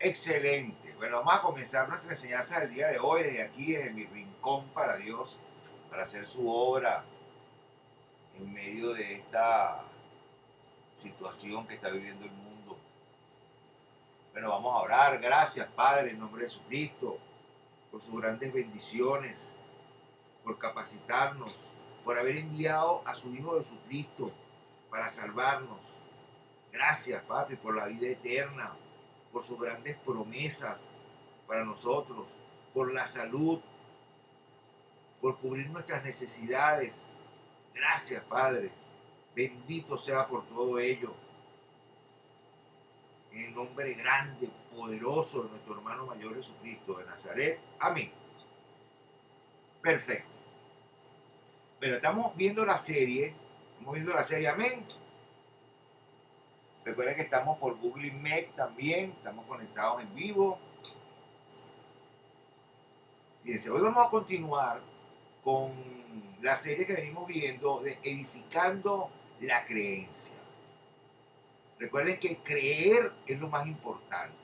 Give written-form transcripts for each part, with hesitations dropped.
Excelente. Bueno, vamos a comenzar nuestra enseñanza del día de hoy, desde aquí, desde mi rincón para Dios, para hacer su obra en medio de esta situación que está viviendo el mundo. Bueno, vamos a orar. Gracias, Padre, en nombre de Jesucristo, por sus grandes bendiciones, por capacitarnos, por haber enviado a su Hijo Jesucristo para salvarnos. Gracias, Papi, por la vida eterna, por sus grandes promesas para nosotros, por la salud, por cubrir nuestras necesidades. Gracias, Padre. Bendito sea por todo ello. En el nombre grande, poderoso de nuestro hermano mayor Jesucristo de Nazaret. Amén. Perfecto. Pero estamos viendo la serie. Amén. Recuerden que estamos por Google Meet también. Estamos conectados en vivo. Fíjense, hoy vamos a continuar con la serie que venimos viendo de Edificando la Creencia. Recuerden que creer es lo más importante.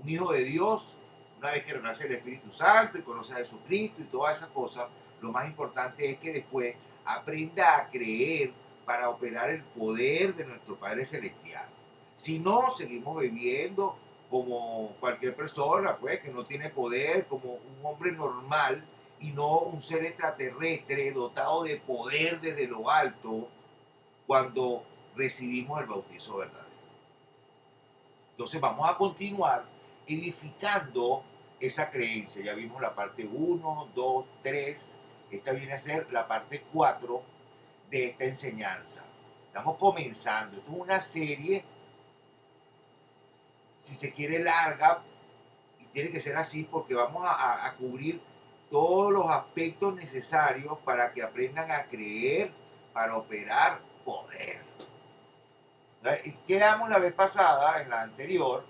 Un hijo de Dios, una vez que renace el Espíritu Santo y conoce a Jesucristo y todas esas cosas, lo más importante es que después aprenda a creer para operar el poder de nuestro Padre Celestial. Si no, seguimos viviendo como cualquier persona, pues, que no tiene poder, como un hombre normal y no un ser extraterrestre dotado de poder desde lo alto cuando recibimos el bautizo verdadero. Entonces vamos a continuar edificando esa creencia. Ya vimos la parte 1, 2, 3. Esta viene a ser la parte 4 de esta enseñanza. Estamos comenzando. Esto es una serie, si se quiere, larga, y tiene que ser así porque vamos a cubrir todos los aspectos necesarios para que aprendan a creer, para operar poder. Quedamos la vez pasada, en la anterior,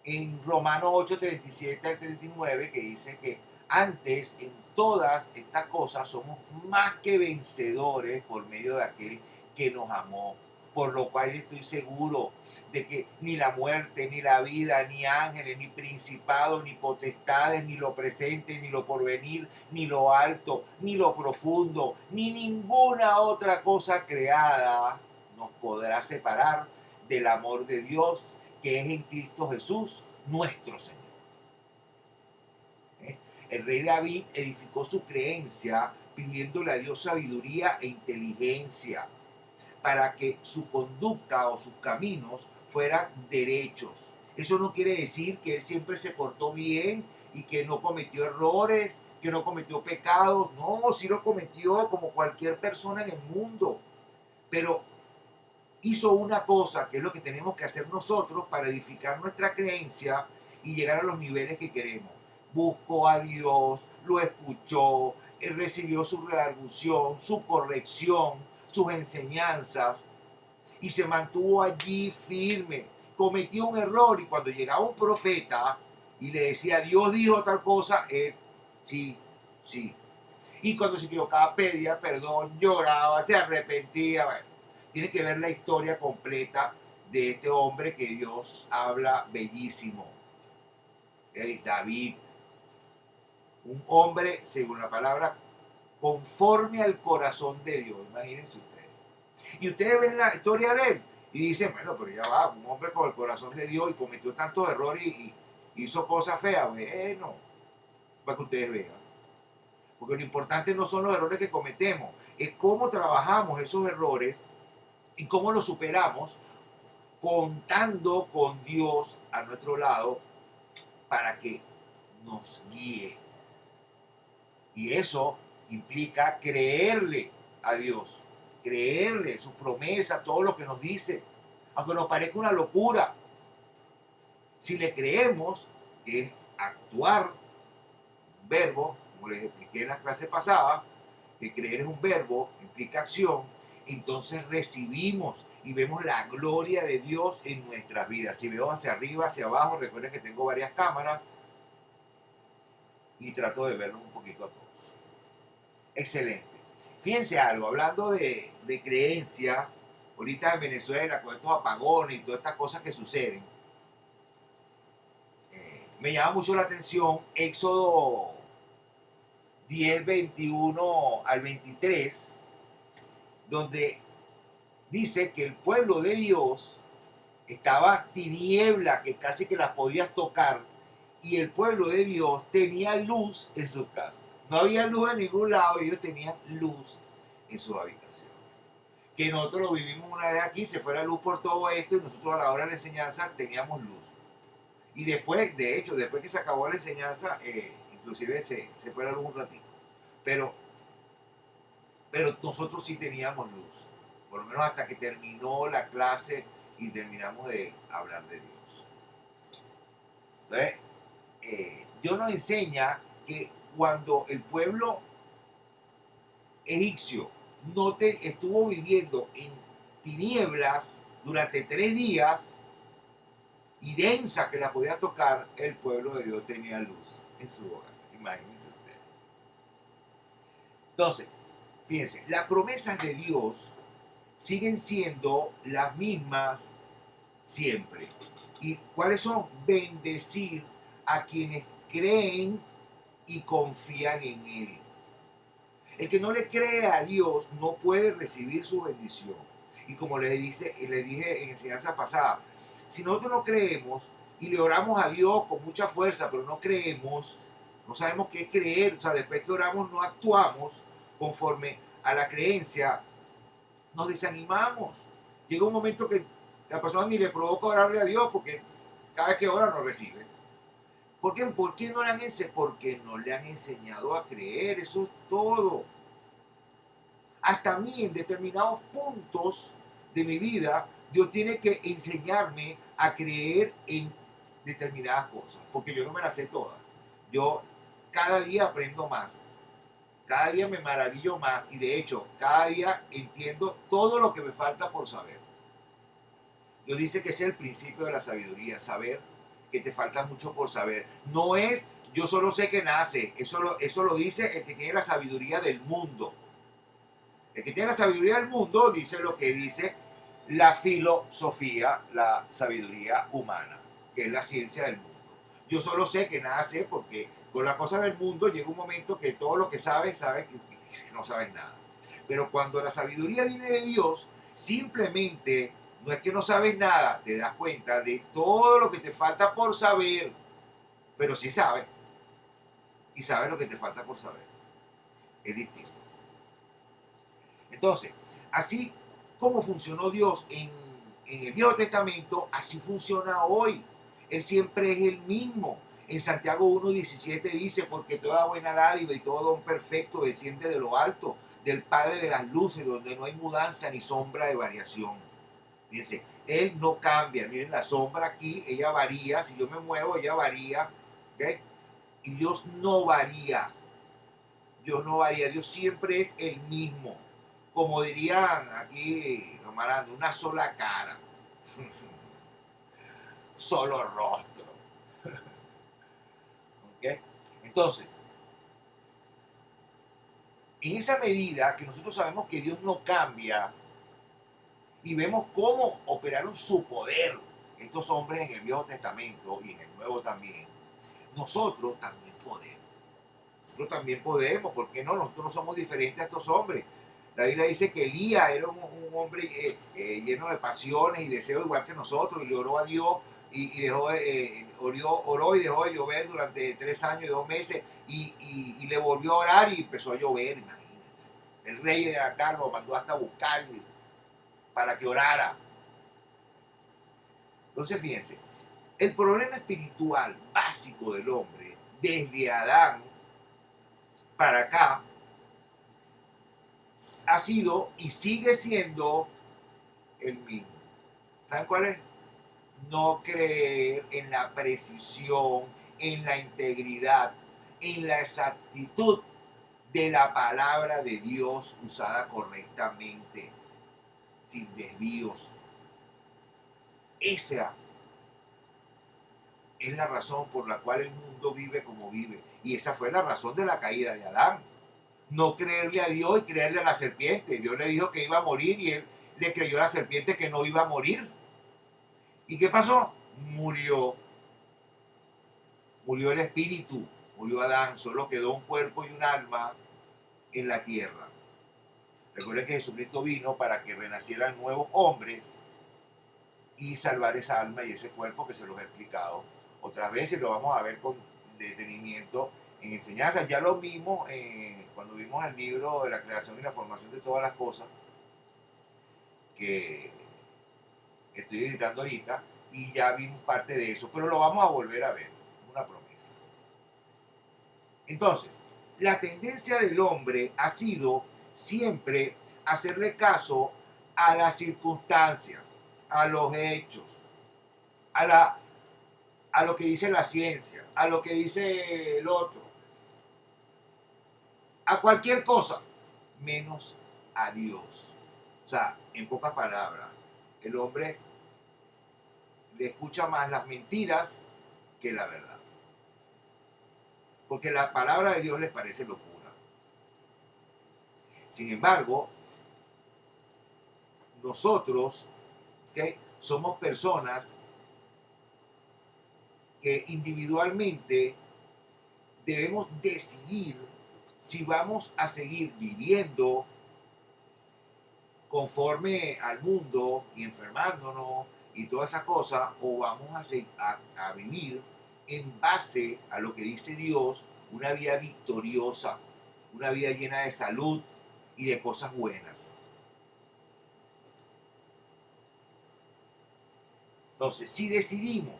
en Romanos 8, 37 al 39, que dice que antes en todas estas cosas somos más que vencedores por medio de aquel que nos amó. Por lo cual estoy seguro de que ni la muerte, ni la vida, ni ángeles, ni principados, ni potestades, ni lo presente, ni lo porvenir, ni lo alto, ni lo profundo, ni ninguna otra cosa creada nos podrá separar del amor de Dios que es en Cristo Jesús, nuestro Señor. El rey David edificó su creencia pidiéndole a Dios sabiduría e inteligencia para que su conducta o sus caminos fueran derechos. Eso no quiere decir que él siempre se portó bien y que no cometió errores, que no cometió pecados. No, sí lo cometió como cualquier persona en el mundo. Pero hizo una cosa que es lo que tenemos que hacer nosotros para edificar nuestra creencia y llegar a los niveles que queremos. Buscó a Dios, lo escuchó, él recibió su redargución, su corrección, sus enseñanzas y se mantuvo allí firme. Cometió un error y cuando llegaba un profeta y le decía Dios dijo tal cosa, él sí, sí. Y cuando se equivocaba pedía perdón, lloraba, se arrepentía. Bueno, tienes que ver la historia completa de este hombre que Dios habla bellísimo. David, un hombre, según la palabra, conforme al corazón de Dios. Imagínense ustedes. Y ustedes ven la historia de él y dicen, bueno, pero ya va, un hombre con el corazón de Dios y cometió tantos errores y hizo cosas feas. Bueno, para que ustedes vean. Porque lo importante no son los errores que cometemos, es cómo trabajamos esos errores y cómo los superamos contando con Dios a nuestro lado para que nos guíe. Y eso implica creerle a Dios, creerle sus promesas, todo lo que nos dice, aunque nos parezca una locura. Si le creemos, que es actuar, un verbo, como les expliqué en la clase pasada, que creer es un verbo, implica acción, entonces recibimos y vemos la gloria de Dios en nuestras vidas. Si veo hacia arriba, hacia abajo, recuerden que tengo varias cámaras y trato de verlos un poquito a todos. Excelente. Fíjense algo, hablando de creencia, ahorita en Venezuela con estos apagones y todas estas cosas que suceden, me llama mucho la atención Éxodo 10, 21 al 23, donde dice que el pueblo de Dios estaba tiniebla, que casi que las podías tocar, y el pueblo de Dios tenía luz en su casa. No había luz en ningún lado, ellos tenían luz en sus habitaciones. Que nosotros lo vivimos una vez aquí, se fue la luz por todo esto, y nosotros a la hora de la enseñanza teníamos luz. Y después, de hecho, después que se acabó la enseñanza, inclusive se fue la luz un ratito. Pero nosotros sí teníamos luz, por lo menos hasta que terminó la clase y terminamos de hablar de Dios. Entonces, Dios nos enseña que cuando el pueblo egipcio estuvo viviendo en tinieblas durante 3 días y densa que la podía tocar, el pueblo de Dios tenía luz en su hogar. Imagínense ustedes. Entonces, fíjense, las promesas de Dios siguen siendo las mismas siempre. ¿Y cuáles son? Bendecir a quienes creen y confían en Él. El que no le cree a Dios no puede recibir su bendición. Y como les dije en enseñanza pasada, si nosotros no creemos y le oramos a Dios con mucha fuerza, pero no creemos, no sabemos qué creer, o sea, después que oramos no actuamos conforme a la creencia, nos desanimamos. Llega un momento que la persona ni le provoca orarle a Dios porque cada vez que ora no recibe. ¿Por qué? Porque no le han enseñado a creer, eso es todo. Hasta a mí en determinados puntos de mi vida, Dios tiene que enseñarme a creer en determinadas cosas, porque yo no me las sé todas. Yo cada día aprendo más, cada día me maravillo más y de hecho cada día entiendo todo lo que me falta por saber. Dios dice que ese es el principio de la sabiduría, saber que te falta mucho por saber. No es yo solo sé que nace, eso lo dice el que tiene la sabiduría del mundo. El que tiene la sabiduría del mundo dice lo que dice la filosofía, la sabiduría humana, que es la ciencia del mundo. Yo solo sé que nada sé porque con las cosas del mundo llega un momento que todo lo que sabes que no sabes nada. Pero cuando la sabiduría viene de Dios, simplemente no es que no sabes nada, te das cuenta de todo lo que te falta por saber, pero sí sabes. Y sabes lo que te falta por saber. Es distinto. Entonces, así como funcionó Dios en el Viejo Testamento, así funciona hoy. Él siempre es el mismo. En Santiago 1:17 dice, porque toda buena dádiva y todo don perfecto desciende de lo alto, del Padre de las luces, donde no hay mudanza ni sombra de variación. Fíjense, Él no cambia. Miren la sombra aquí, ella varía. Si yo me muevo, ella varía. ¿Okay? Y Dios no varía. Dios no varía. Dios siempre es el mismo. Como dirían aquí los malandros, una sola cara, solo rostro. ¿Okay? Entonces, en esa medida que nosotros sabemos que Dios no cambia y vemos cómo operaron su poder estos hombres en el Viejo Testamento y en el Nuevo también, nosotros también podemos. Nosotros también podemos, ¿por qué no? Nosotros no somos diferentes a estos hombres. La Biblia dice que Elías era un hombre lleno de pasiones y deseos igual que nosotros, y le oró a Dios y dejó, oró y dejó de llover durante 3 años y 2 meses y le volvió a orar y empezó a llover, imagínense. El rey de Acá lo mandó hasta buscar para que orara. Entonces fíjense, el problema espiritual básico del hombre, desde Adán para acá, ha sido y sigue siendo el mismo. ¿Saben cuál es? No creer en la precisión, en la integridad, en la exactitud de la palabra de Dios usada correctamente, sin desvíos. Esa es la razón por la cual el mundo vive como vive. Y esa fue la razón de la caída de Adán. No creerle a Dios y creerle a la serpiente. Dios le dijo que iba a morir y él le creyó a la serpiente que no iba a morir. ¿Y qué pasó? Murió. Murió el espíritu, murió Adán, solo quedó un cuerpo y un alma en la tierra. Recuerden que Jesucristo vino para que renacieran nuevos hombres y salvar esa alma y ese cuerpo que se los he explicado otras veces. Lo vamos a ver con detenimiento en enseñanza. Ya lo vimos cuando vimos el libro de la creación y la formación de todas las cosas, que estoy editando ahorita, y ya vimos parte de eso, pero lo vamos a volver a ver, es una promesa. Entonces, la tendencia del hombre ha sido siempre hacerle caso a las circunstancias, a los hechos, a lo que dice la ciencia, a lo que dice el otro, a cualquier cosa, menos a Dios. O sea, en pocas palabras, el hombre le escucha más las mentiras que la verdad. Porque la palabra de Dios les parece locura. Sin embargo, nosotros, ¿okay?, somos personas que individualmente debemos decidir si vamos a seguir viviendo conforme al mundo y enfermándonos y todas esas cosas, o vamos a vivir en base a lo que dice Dios, una vida victoriosa, una vida llena de salud y de cosas buenas. Entonces, si decidimos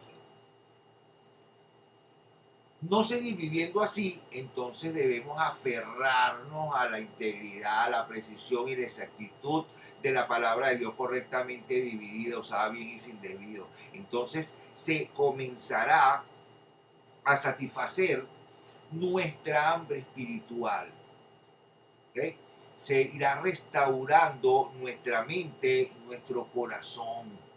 no seguir viviendo así, entonces debemos aferrarnos a la integridad, a la precisión y la exactitud de la palabra de Dios correctamente dividida, usada bien y sin desvío. Entonces se comenzará a satisfacer nuestra hambre espiritual. ¿Okay? Se irá restaurando nuestra mente, nuestro corazón.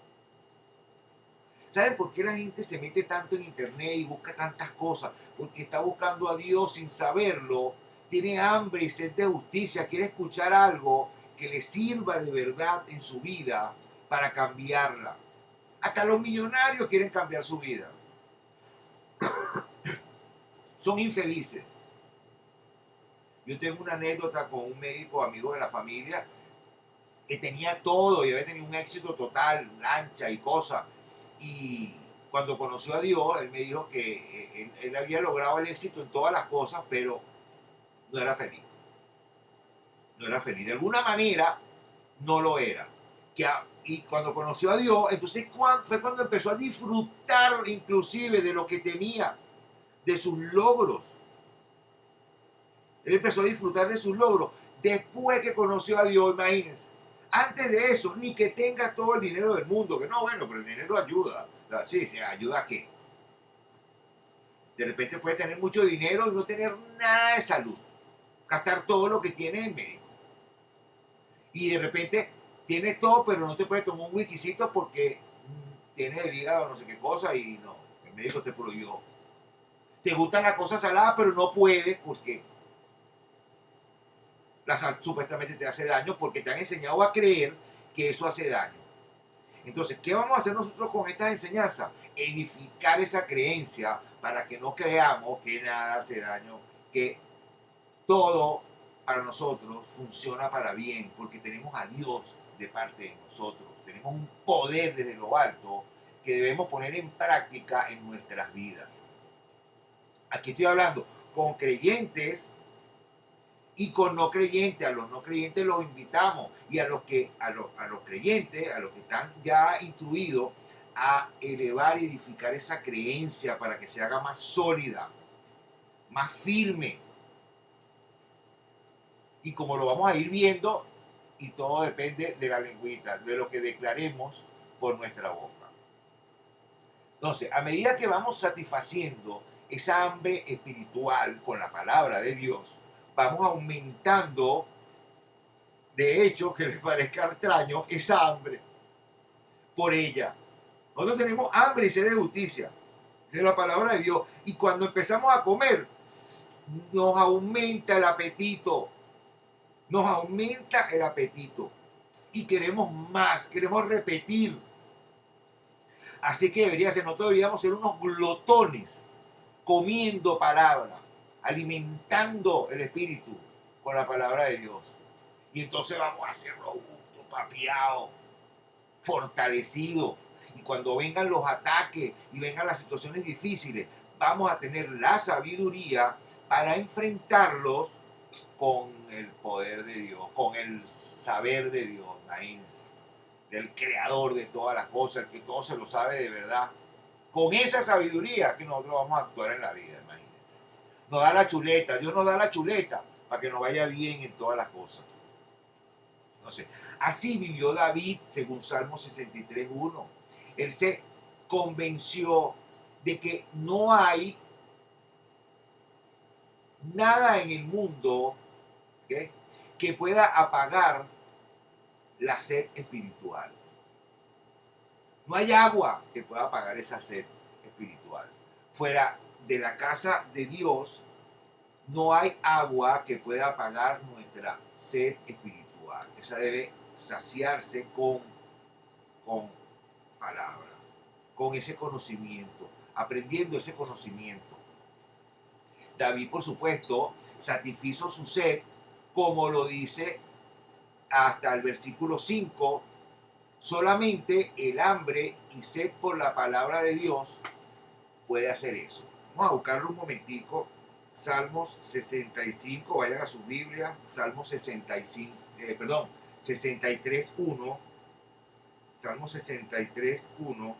¿Saben por qué la gente se mete tanto en internet y busca tantas cosas? Porque está buscando a Dios sin saberlo, tiene hambre y sed de justicia, quiere escuchar algo que le sirva de verdad en su vida para cambiarla. Hasta los millonarios quieren cambiar su vida. Son infelices. Yo tengo una anécdota con un médico amigo de la familia que tenía todo y había tenido un éxito total, lancha y cosas. Y cuando conoció a Dios, él me dijo que él había logrado el éxito en todas las cosas, pero no era feliz. No era feliz. De alguna manera, no lo era. Y cuando conoció a Dios, entonces fue cuando empezó a disfrutar inclusive de lo que tenía, de sus logros. Él empezó a disfrutar de sus logros después que conoció a Dios, imagínense. Antes de eso, ni que tenga todo el dinero del mundo, que no, bueno, pero el dinero ayuda. Sí, sí, ¿ayuda a qué? De repente puedes tener mucho dinero y no tener nada de salud. Gastar todo lo que tienes en médico. Y de repente tienes todo, pero no te puedes tomar un whiskycito porque tienes el hígado no sé qué cosa y no, el médico te prohibió. Te gustan las cosas saladas, pero no puedes porque la sal supuestamente te hace daño, porque te han enseñado a creer que eso hace daño. Entonces, ¿qué vamos a hacer nosotros con estas enseñanzas? Edificar esa creencia para que no creamos que nada hace daño, que todo para nosotros funciona para bien, porque tenemos a Dios de parte de nosotros. Tenemos un poder desde lo alto que debemos poner en práctica en nuestras vidas. Aquí estoy hablando con creyentes y con no creyentes. A los no creyentes los invitamos, y a los creyentes, a los que están ya instruidos, a elevar y edificar esa creencia para que se haga más sólida, más firme. Y como lo vamos a ir viendo, y todo depende de la lengüita, de lo que declaremos por nuestra boca. Entonces, a medida que vamos satisfaciendo esa hambre espiritual con la palabra de Dios, vamos aumentando, de hecho, que les parezca extraño, esa hambre por ella. Nosotros tenemos hambre y sed de justicia, de la palabra de Dios. Y cuando empezamos a comer, nos aumenta el apetito. Nos aumenta el apetito. Y queremos más, queremos repetir. Así que nosotros deberíamos ser unos glotones comiendo palabra, alimentando el espíritu con la palabra de Dios. Y entonces vamos a ser robustos, papiados, fortalecidos. Y cuando vengan los ataques y vengan las situaciones difíciles, vamos a tener la sabiduría para enfrentarlos con el poder de Dios, con el saber de Dios, imagínense, del creador de todas las cosas, el que todo se lo sabe de verdad. Con esa sabiduría que nosotros vamos a actuar en la vida, imagínense. Nos da la chuleta, Dios nos da la chuleta para que nos vaya bien en todas las cosas. Entonces, así vivió David según Salmo 63:1. Él se convenció de que no hay nada en el mundo, ¿okay?, que pueda apagar la sed espiritual. No hay agua que pueda apagar esa sed espiritual. Fuera de la casa de Dios, no hay agua que pueda apagar nuestra sed espiritual. Esa debe saciarse con palabra, con ese conocimiento, aprendiendo ese conocimiento. David, por supuesto, satisfizo su sed, como lo dice hasta el versículo 5, solamente el hambre y sed por la palabra de Dios puede hacer eso. Vamos a buscarlo un momentico. Salmos 65, vayan a su Biblia, Salmos 65, 63:1, Salmos 63:1,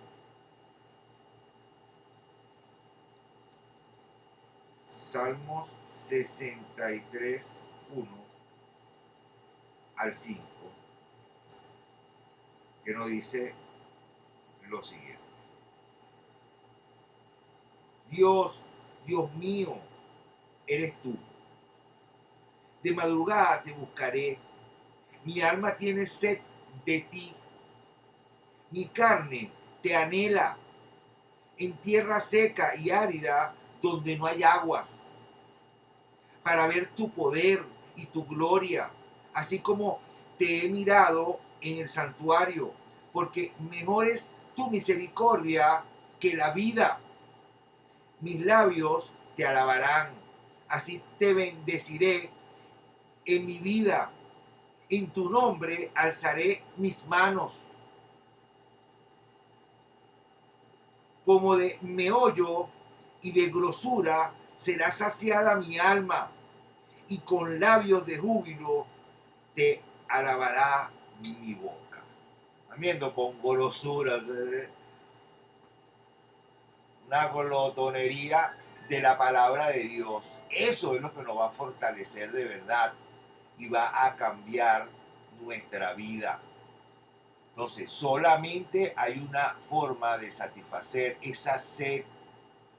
Salmos 63:1 al 5, que nos dice lo siguiente. Dios, Dios mío, eres tú. De madrugada te buscaré. Mi alma tiene sed de ti. Mi carne te anhela en tierra seca y árida donde no hay aguas, para ver tu poder y tu gloria, así como te he mirado en el santuario, porque mejor es tu misericordia que la vida. Mis labios te alabarán, así te bendeciré en mi vida. En tu nombre alzaré mis manos. Como de meollo y de grosura será saciada mi alma, y con labios de júbilo te alabará mi boca. Viendo con grosura, una glotonería de la palabra de Dios. Eso es lo que nos va a fortalecer de verdad y va a cambiar nuestra vida. Entonces, solamente hay una forma de satisfacer esa sed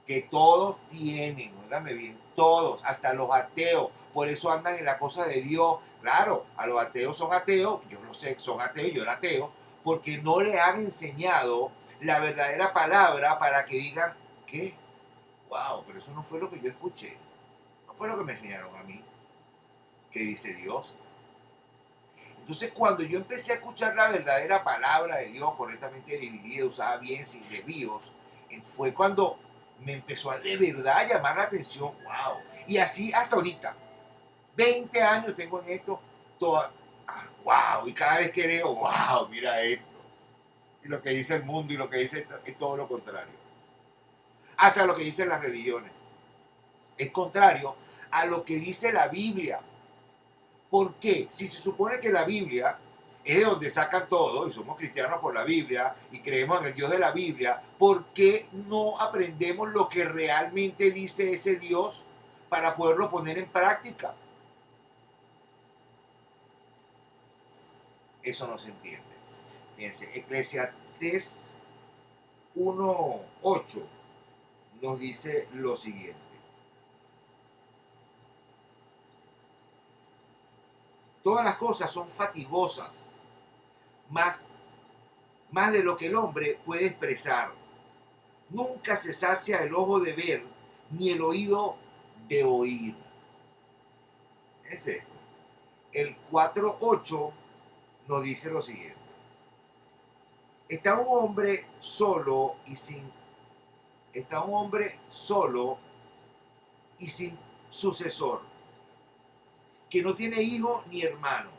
que todos tienen, óigame bien, todos, hasta los ateos. Por eso andan en la cosa de Dios. Claro, a los ateos son ateos, yo lo sé, son ateos, yo era ateo, porque no le han enseñado la verdadera palabra para que digan, ¿qué? Wow, pero eso no fue lo que yo escuché. No fue lo que me enseñaron a mí. ¿Qué dice Dios? Entonces, cuando yo empecé a escuchar la verdadera palabra de Dios, correctamente dividida, usada bien, sin desvíos, fue cuando me empezó a de verdad llamar la atención. ¡Wow! Y así hasta ahorita. 20 años tengo en esto. ¡Wow! Y cada vez que leo, ¡wow! Mira esto. Y lo que dice el mundo y lo que dice es todo lo contrario. Hasta lo que dicen las religiones. Es contrario a lo que dice la Biblia. ¿Por qué? Si se supone que la Biblia es de donde sacan todo, y somos cristianos por la Biblia, y creemos en el Dios de la Biblia, ¿por qué no aprendemos lo que realmente dice ese Dios para poderlo poner en práctica? Eso no se entiende. Fíjense, Eclesiastés 1:8 nos dice lo siguiente. Todas las cosas son fatigosas, más de lo que el hombre puede expresar. Nunca se sacia el ojo de ver, ni el oído de oír. Es esto. El 4:8 nos dice lo siguiente. Está un hombre solo y sin sucesor, que no tiene hijo ni hermano,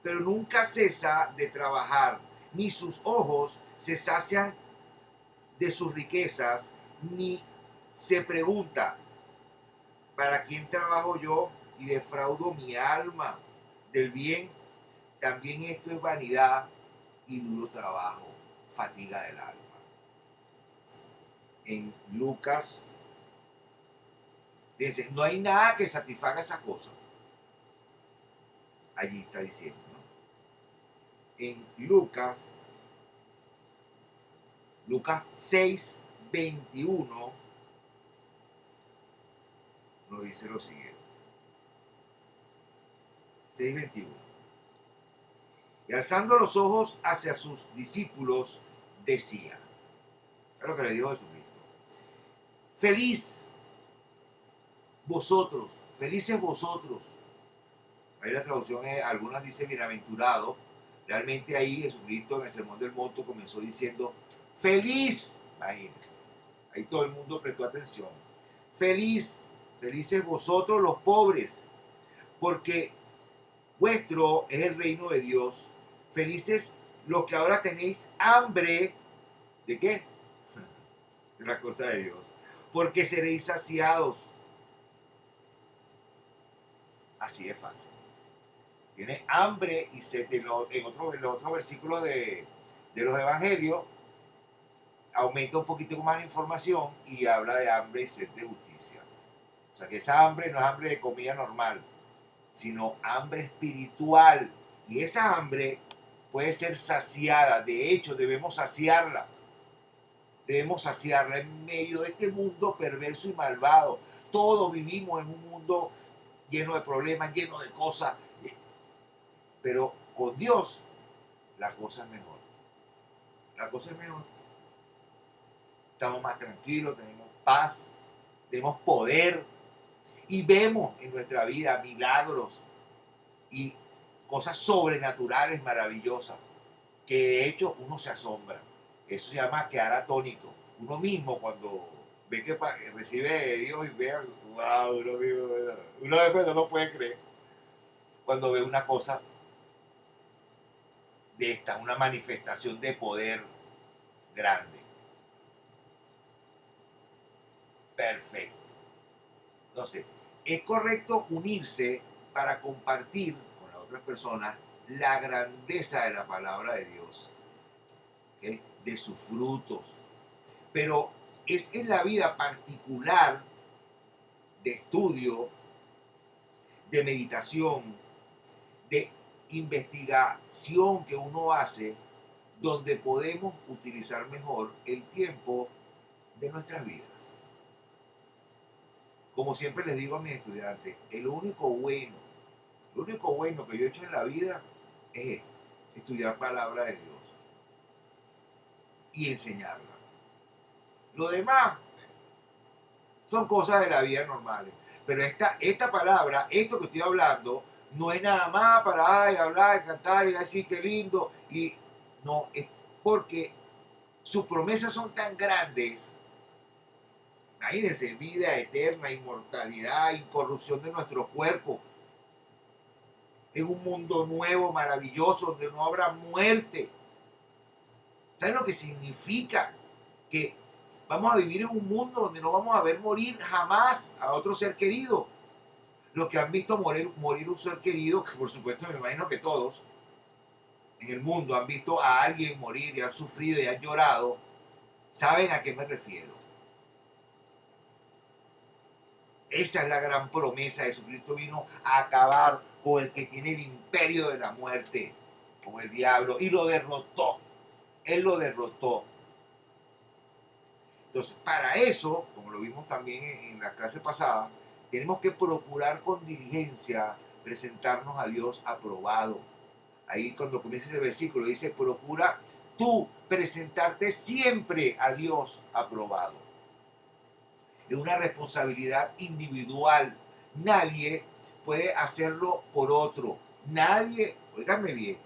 pero nunca cesa de trabajar, ni sus ojos se sacian de sus riquezas, ni se pregunta, ¿para quién trabajo yo y defraudo mi alma del bien? También esto es vanidad y duro trabajo, fatiga del alma. En Lucas, fíjense, no hay nada que satisfaga esa cosa. Allí está diciendo, ¿no? En Lucas 6, 21, nos dice lo siguiente. 6, 21. Y alzando los ojos hacia sus discípulos, decía, es lo que le dijo Jesucristo, felices vosotros. Ahí la traducción es, algunas dicen bienaventurado. Realmente ahí Jesucristo en el Sermón del Monte comenzó diciendo, feliz, imagínense, ahí todo el mundo prestó atención, felices vosotros los pobres, porque vuestro es el reino de Dios. Felices los que ahora tenéis hambre, ¿de qué? De la cosa de Dios, porque seréis saciados. Así es fácil. Tiene hambre y sed. En los otros versículos de los evangelios aumenta un poquito más la información y habla de hambre y sed de justicia. O sea que esa hambre no es hambre de comida normal, sino hambre espiritual. Y esa hambre puede ser saciada. De hecho, debemos saciarla. En medio de este mundo perverso y malvado. Todos vivimos en un mundo lleno de problemas, lleno de cosas. Pero con Dios la cosa es mejor. La cosa es mejor. Estamos más tranquilos, tenemos paz, tenemos poder y vemos en nuestra vida milagros y cosas sobrenaturales maravillosas que de hecho uno se asombra. Eso se llama quedar atónito. Uno mismo cuando ve que recibe de Dios y ve, wow, uno después no lo puede creer cuando ve una cosa de esta, una manifestación de poder grande. Perfecto. Entonces, es correcto unirse para compartir con las otras personas la grandeza de la palabra de Dios, ¿okay? De sus frutos. Pero es en la vida particular de estudio, de meditación, de investigación que uno hace, donde podemos utilizar mejor el tiempo de nuestras vidas. Como siempre les digo a mis estudiantes, lo único bueno que yo he hecho en la vida es esto, estudiar palabra de Dios y enseñarla. Lo demás son cosas de la vida normales. Pero esta palabra, esto que estoy hablando, no es nada más para hablar, cantar y decir qué lindo. Y no, es porque sus promesas son tan grandes. Imagínense, vida eterna, inmortalidad, incorrupción de nuestro cuerpo. Es un mundo nuevo, maravilloso, donde no habrá muerte. ¿Saben lo que significa? Que vamos a vivir en un mundo donde no vamos a ver morir jamás a otro ser querido. Los que han visto morir un ser querido, que por supuesto me imagino que todos en el mundo han visto a alguien morir y han sufrido y han llorado, saben a qué me refiero. Esa es la gran promesa. Jesucristo vino a acabar con el que tiene el imperio de la muerte, con el diablo, y lo derrotó. Él lo derrotó. Entonces, para eso, como lo vimos también en la clase pasada, tenemos que procurar con diligencia presentarnos a Dios aprobado. Ahí cuando comienza ese versículo dice, procura tú presentarte siempre a Dios aprobado. Es una responsabilidad individual. Nadie puede hacerlo por otro. Nadie, óigame bien,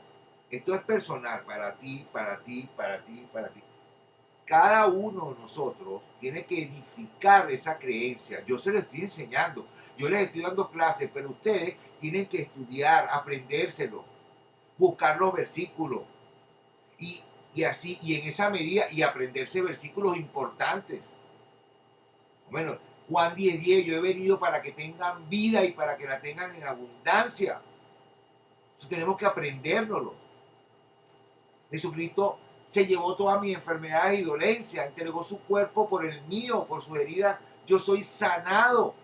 esto es personal, para ti, para ti, para ti, para ti. cada uno de nosotros tiene que edificar esa creencia. Yo se lo estoy enseñando, yo les estoy dando clases, pero ustedes tienen que estudiar, aprendérselo, buscar los versículos y, y así, y en esa medida, y aprenderse versículos importantes. Bueno, Juan 10:10, yo he venido para que tengan vida y para que la tengan en abundancia. Entonces tenemos que aprendérnoslos. Jesucristo se llevó todas mis enfermedades y dolencias, entregó su cuerpo por el mío, por sus heridas. Yo soy sanado.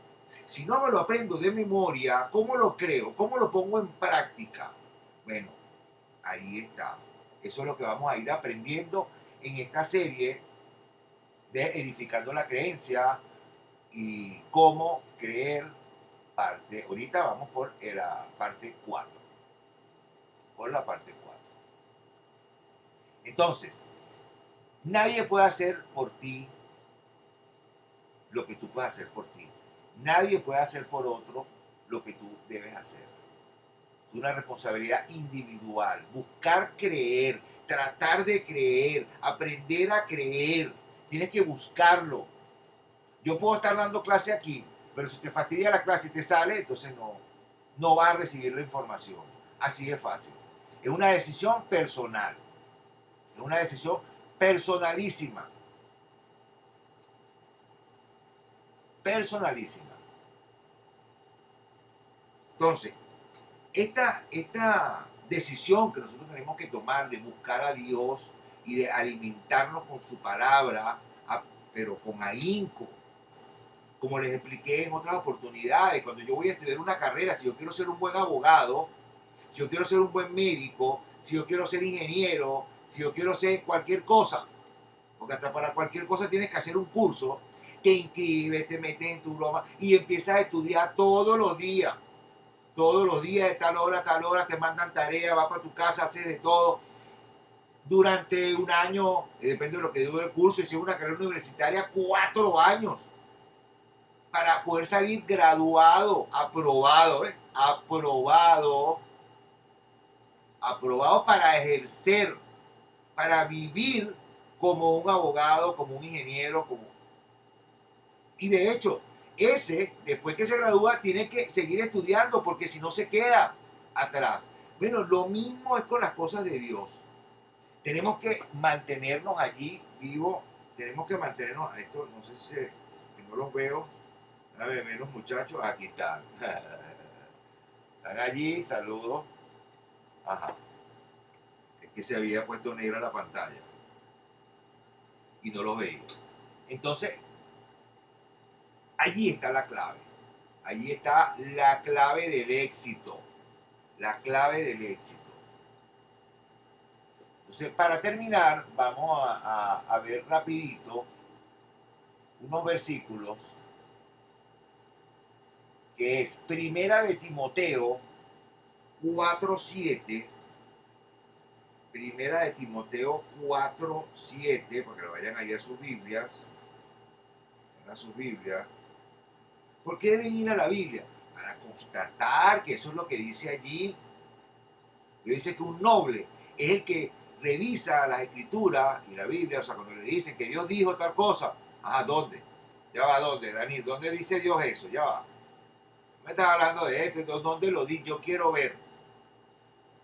Si no me lo aprendo de memoria, ¿cómo lo creo? ¿Cómo lo pongo en práctica? Bueno, ahí está. Eso es lo que vamos a ir aprendiendo en esta serie de Edificando la Creencia y cómo creer parte. Ahorita vamos por la parte 4. Por la parte 4. Entonces, nadie puede hacer por ti lo que tú puedes hacer por ti. Nadie puede hacer por otro lo que tú debes hacer. Es una responsabilidad individual. Buscar creer, tratar de creer, aprender a creer. Tienes que buscarlo. Yo puedo estar dando clase aquí, pero si te fastidia la clase y te sale, entonces no vas a recibir la información. Así de fácil. Es una decisión personal. Es una decisión personalísima. Personalísima. Entonces, esta decisión que nosotros tenemos que tomar de buscar a Dios y de alimentarnos con su palabra, pero con ahínco, como les expliqué en otras oportunidades, cuando yo voy a estudiar una carrera, si yo quiero ser un buen abogado, si yo quiero ser un buen médico, si yo quiero ser ingeniero, si yo quiero ser cualquier cosa, porque hasta para cualquier cosa tienes que hacer un curso, te inscribes, te metes en tu broma y empiezas a estudiar todos los días de tal hora a tal hora, te mandan tarea, vas para tu casa, haces de todo. Durante un año, depende de lo que dure el curso, y si es una carrera universitaria, 4 años para poder salir graduado, aprobado, ¿eh? Aprobado para ejercer, para vivir como un abogado, como un ingeniero, y de hecho, después que se gradúa, tiene que seguir estudiando porque si no se queda atrás. Bueno, lo mismo es con las cosas de Dios. Tenemos que mantenernos allí vivos, tenemos que mantenernos, esto no sé si no los veo, a ver los muchachos, aquí están. Están allí, saludos. Ajá, es que se había puesto negra la pantalla y no los veía. Entonces, allí está la clave. Allí está la clave del éxito. La clave del éxito. Entonces, para terminar, vamos a ver rapidito unos versículos que es Primera de Timoteo 4:7. Primera de Timoteo 4:7, para que lo vayan ahí a sus Biblias. A sus Biblias. ¿Por qué deben ir a la Biblia? Para constatar que eso es lo que dice allí. Dice que un noble es el que revisa las escrituras y la Biblia, o sea, cuando le dicen que Dios dijo tal cosa, ¿dónde? Ya va, ¿dónde, Daniel? ¿Dónde dice Dios eso? Ya va. Me estás hablando de esto, ¿dónde lo di? Yo quiero ver.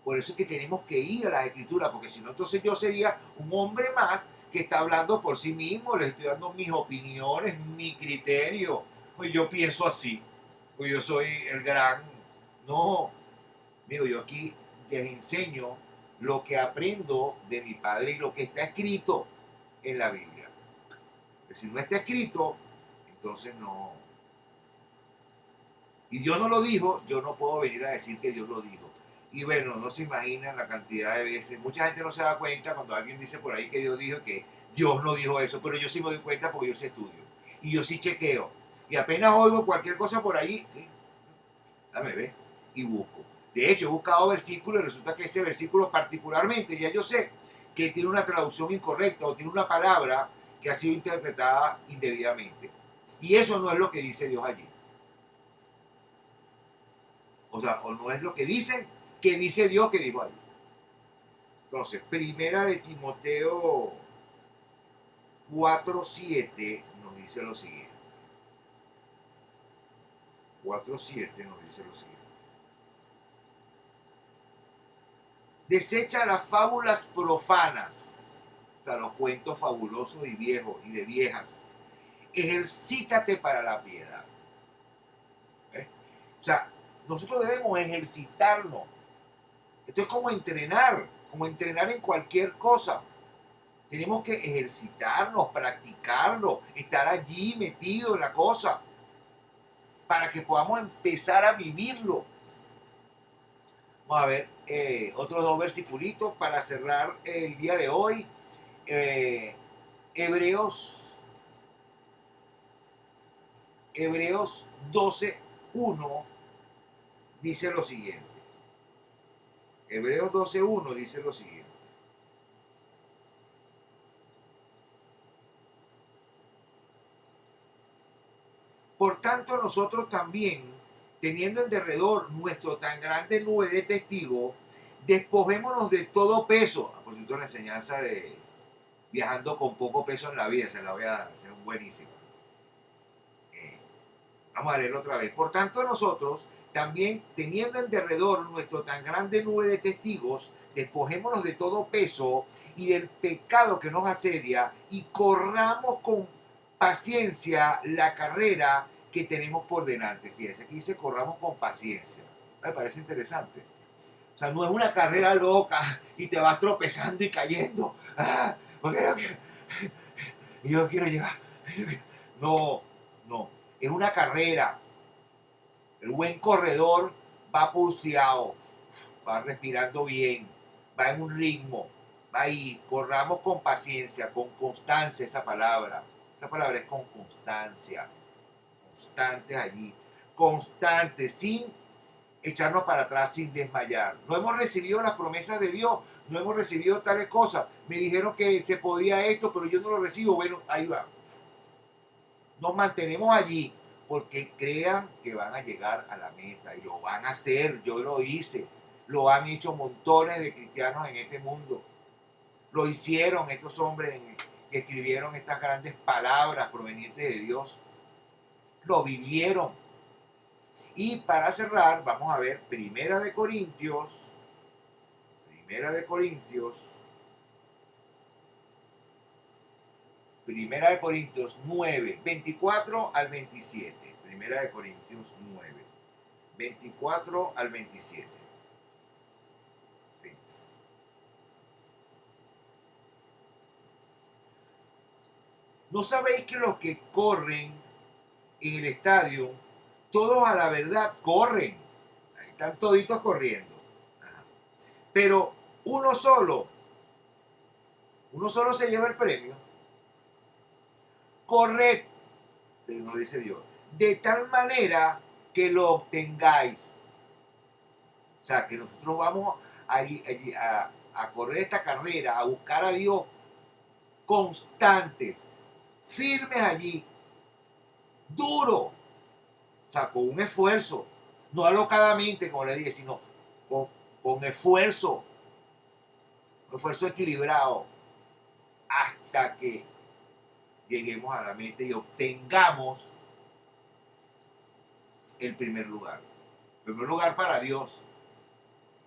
Por eso es que tenemos que ir a las escrituras, porque si no, entonces yo sería un hombre más que está hablando por sí mismo, les estoy dando mis opiniones, mi criterio. Pues yo pienso así, pues yo soy el gran... No, digo, yo aquí les enseño lo que aprendo de mi padre y lo que está escrito en la Biblia. Porque si no está escrito, entonces no. Y Dios no lo dijo, yo no puedo venir a decir que Dios lo dijo. Y bueno, no se imaginan la cantidad de veces. Mucha gente no se da cuenta cuando alguien dice por ahí que Dios dijo que Dios no dijo eso, pero yo sí me doy cuenta porque yo sí estudio. Y yo sí chequeo. Y apenas oigo cualquier cosa por ahí, dame ver, y busco. De hecho, he buscado versículos y resulta que ese versículo particularmente, ya yo sé que tiene una traducción incorrecta o tiene una palabra que ha sido interpretada indebidamente. Y eso no es lo que dice Dios allí. O sea, o no es lo que dicen que dice Dios que dijo allí. Entonces, Primera de Timoteo 4:7 nos dice lo siguiente. 4:7 nos dice lo siguiente. Desecha las fábulas profanas, o sea, los cuentos fabulosos y viejos y de viejas. Ejercítate para la piedad. ¿Eh? O sea, nosotros debemos ejercitarnos. Esto es como entrenar en cualquier cosa. Tenemos que ejercitarnos, practicarlo, estar allí metido en la cosa, para que podamos empezar a vivirlo. Vamos a ver otros dos versiculitos para cerrar el día de hoy. Hebreos 12:1 dice lo siguiente. Hebreos 12:1 dice lo siguiente. Por tanto, nosotros también, teniendo en derredor nuestro tan grande nube de testigos, despojémonos de todo peso. Por cierto, la enseñanza de viajando con poco peso en la vida, se la voy a hacer buenísima. Vamos a leerlo otra vez. Por tanto, nosotros, también teniendo en derredor nuestro tan grande nube de testigos, despojémonos de todo peso y del pecado que nos asedia y corramos con paciencia la carrera que tenemos por delante. Fíjense, aquí dice corramos con paciencia. Me parece interesante. O sea, no es una carrera loca y te vas tropezando y cayendo. Porque yo quiero llegar. No, no. Es una carrera. El buen corredor va pulseado, va respirando bien, va en un ritmo, va ahí. Corramos con paciencia, con constancia, esa palabra. Esa palabra es con constancia. Constantes allí. Constantes, sin echarnos para atrás, sin desmayar. No hemos recibido las promesas de Dios, no hemos recibido tales cosas. Me dijeron que se podía esto, pero yo no lo recibo. Bueno, ahí va. Nos mantenemos allí porque crean que van a llegar a la meta y lo van a hacer. Yo lo hice. Lo han hecho montones de cristianos en este mundo. Lo hicieron estos hombres que escribieron estas grandes palabras provenientes de Dios. Lo vivieron. Y para cerrar, vamos a ver Primera de Corintios 9, 24 al 27. Primera de Corintios 9, 24 al 27. Fíjense. ¿No sabéis que los que corren en el estadio, todos a la verdad corren? Ahí están toditos corriendo. Ajá. Pero uno solo se lleva el premio. Corred, nos dice Dios, de tal manera que lo obtengáis. O sea, que nosotros vamos a correr esta carrera, a buscar a Dios constantes, firmes allí, duro, o sea, con un esfuerzo, no alocadamente, como le dije, sino con esfuerzo, un esfuerzo equilibrado, hasta que lleguemos a la meta y obtengamos el primer lugar. El primer lugar para Dios,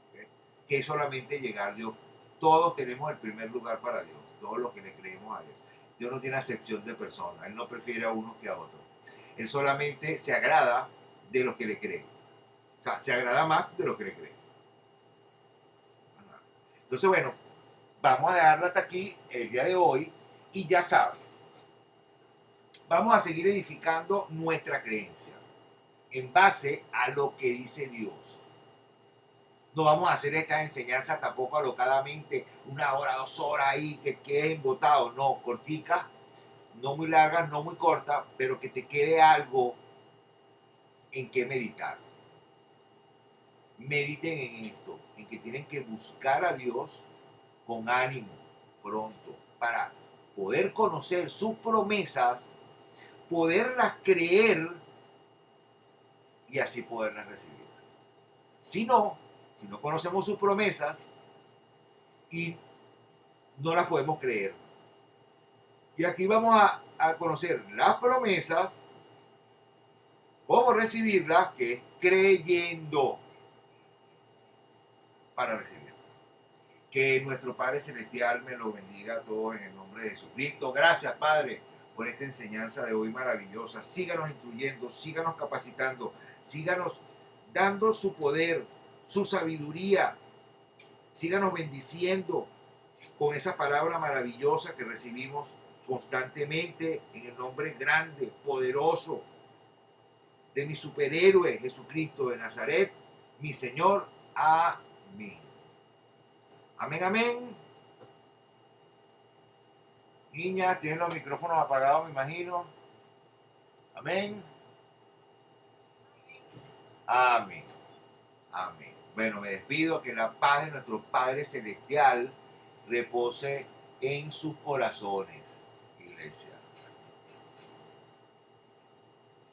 ¿okay? Que es solamente llegar. Dios, todos tenemos el primer lugar para Dios, todos los que le creemos a Dios. Dios no tiene acepción de personas, Él no prefiere a unos que a otros. Él solamente se agrada de los que le creen. O sea, se agrada más de los que le creen. Entonces, bueno, vamos a dejarlo hasta aquí el día de hoy y ya saben, vamos a seguir edificando nuestra creencia en base a lo que dice Dios. No vamos a hacer esta enseñanza tampoco alocadamente, 1 hora, 2 horas ahí que queden botados. No, cortica, no muy larga, no muy corta, pero que te quede algo en que meditar. Mediten en esto, en que tienen que buscar a Dios con ánimo, pronto, para poder conocer sus promesas, poderlas creer y así poderlas recibir. Si no conocemos sus promesas y no las podemos creer, Y aquí vamos a conocer las promesas, cómo recibirlas, que es creyendo para recibirlas. Que nuestro Padre Celestial me lo bendiga a todos en el nombre de Jesucristo. Gracias, Padre, por esta enseñanza de hoy maravillosa. Síganos instruyendo, síganos capacitando, síganos dando su poder, su sabiduría. Síganos bendiciendo con esa palabra maravillosa que recibimos constantemente en el nombre grande, poderoso de mi superhéroe Jesucristo de Nazaret, mi Señor. Amén. Amén, amén. Niñas, tienen los micrófonos apagados, me imagino. Amén. Amén. Amén. Bueno, me despido. Que la paz de nuestro Padre Celestial repose en sus corazones, iglesia.